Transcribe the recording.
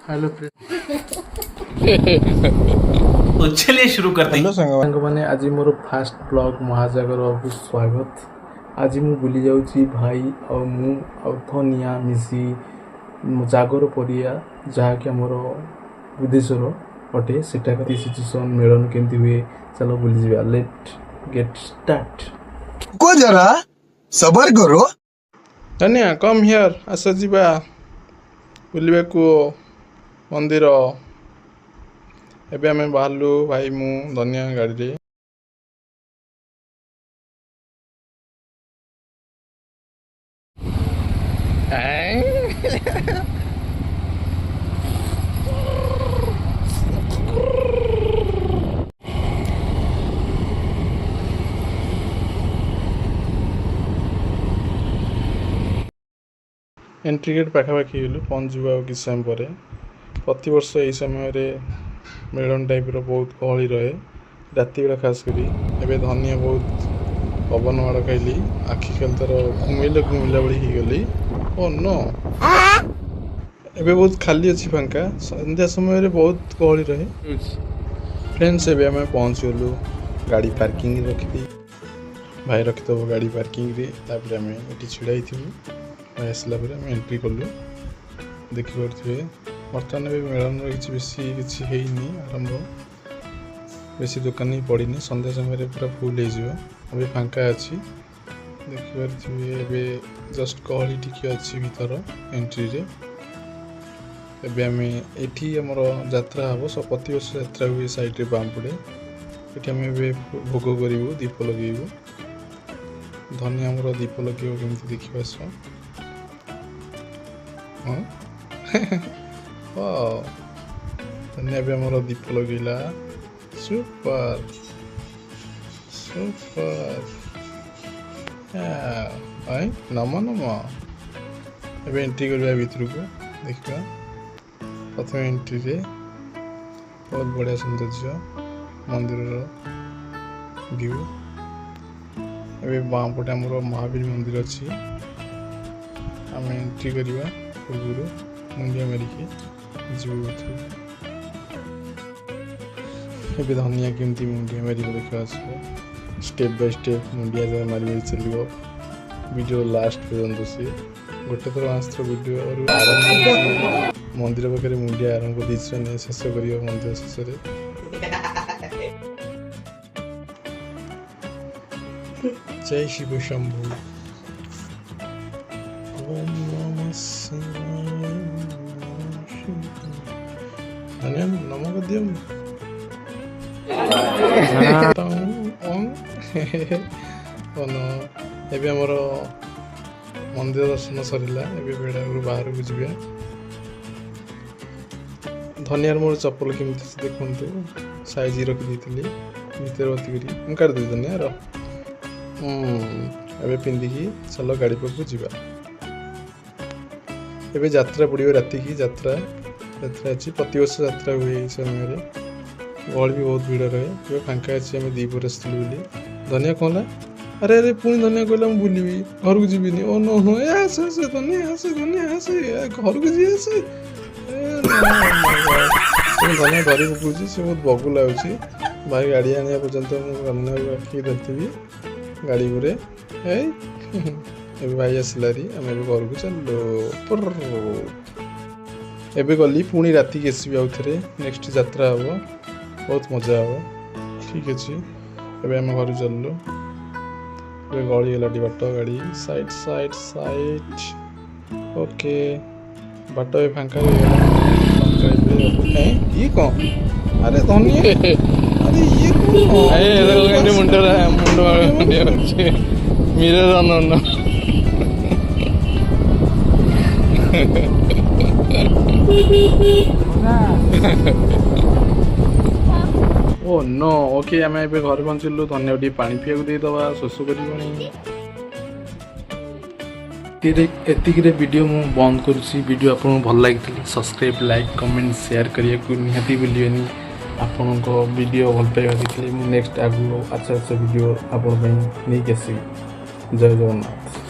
Hello तो चलिए शुरू करते हैं। साଙ୍ଗमाने आज मोर फास्ट ब्लॉग महाजागर को स्वागत। आज मु बुली जाउची भाई और मु और धनिया मिसी जागर परिया जहाँकि आमर बुद्धेश्वर अटे सेटा सिचुएसन मेलन केमती हुए चलो बुली जा। Let get start. को जरा सबर करो। धनिया कम हियर आस जा बुलवा को मंदिर। एबे आमे बाहरलु भाई मु धनिया गाड़ी रे। एंट्री गेट पाखापाखि गलु पहुँचवा कि समय पर। प्रति वर्ष यही समय मेलन टाइप बहुत गहली रहे राति बेला खास करी। एबे धनिया बहुत पवन माड़ खाइली आखि खाली तार घुमैला बड़ी गली। ओ नो एबे बहुत खाली अच्छी फांका संध्या समय बहुत गहली रहे। फ्रेंड्स एबे आम पहुँच गलु गाड़ी पार्किंग रखी भाई रखिदेव गाड़ी पार्किंग रे। तापर आम ये छिड़ा भाई आसला एंट्री कलु देखिपे। बर्तमान भी मेलन किसी हैनी आरंभ बेसी दुकान ही पड़नी। संध्या समय पूरा फुल हो अभी फांका अच्छी देखिपे। जस्ट गहली टिके अच्छी भीतर एंट्री रे। एबे आम एठी हमर यात्रा हम सब प्रति वर्ष यात्रा हुए साइड बाम पड़े। ये आम भोग करूँ दीप लगेबू। धनिया आमर दीप लगे केमती देखिए आस। धनिया भी आमर दीप लगेला। सुपर सुपर नम नम। एबे एंट्री करवा भीतर को देखा। प्रथम एंट्री रे बहुत बढ़िया सौंदर्य मंदिर व्यू। एबे बाम पटे आमर महावीर मंदिर अच्छी। आम एंट्री करवा पूर्व मुंडिया मारिकी जीव। एबे धनिया केमती मुंडिया मारिक देखा। स्टेप बाय स्टेप मुंडिया जगह मारी चलो वीडियो लास्ट पर्यंत सी गोटे थर आसर वीडियो आरंभ मंदिर पाखे मुंडिया आरंभ कर शेष कर मंदिर शेष। जय शिव शंभु। धनिया नमक दियो। एबे हमर मंदिर दर्शन सरला। एबे बेड़ा बाहर को जीवा। धनियार मोर चप्पल केमती देखु साइज रखी भीतर बती कर काट दे धनियार। एबे पिंधिकी चलो गाड़ी पाक जीवा। एबे यात्रा पड़ो राति की यात्रा अच्छी। प्रति वर्ष यात्रा हुए समय गहल भी बहुत भीड़ रहे। ये फांका अच्छी आम दीपर आसलु। धनिया कहला अरे अरे पुणी धनिया कहला मुझे बुलि घर को जीविनी। ओ नो नो आसे धनिया आसे घर को जी आसे। धनिया धरी पकाऊँ से बहुत बगु लगुच। भाई गाड़ी आने पर्यंत मुझे आखिक धरती गाड़ी गुरे भाई आसलारी आम घर को चलो। एबे गली पुणी राति की आसबि आउ थे नेक्स्ट यात्रा हम बहुत मजा हम। ठीक अच्छे एबे आम घर चलु। गली गला बाट गाड़ी साइड साइड साइड। ओके बाट फांका ये कौन? अरे धनिया अरे ये मुंड मिरर ओ नो ओके आम ए घर पहुँचलु। धनिया टी पानी पिया देदबा शोष कर वीडियो मु बंद करुँची। वीडियो आपको भल लगी सब्सक्राइब लाइक कमेंट शेयर करने को निहाती भूलिए। आपण वीडियो भल पाइबा देखिए मुझे नेक्स्ट आगु अच्छा अच्छा वीडियो आप नहीं आसबि। जय जगन्नाथ।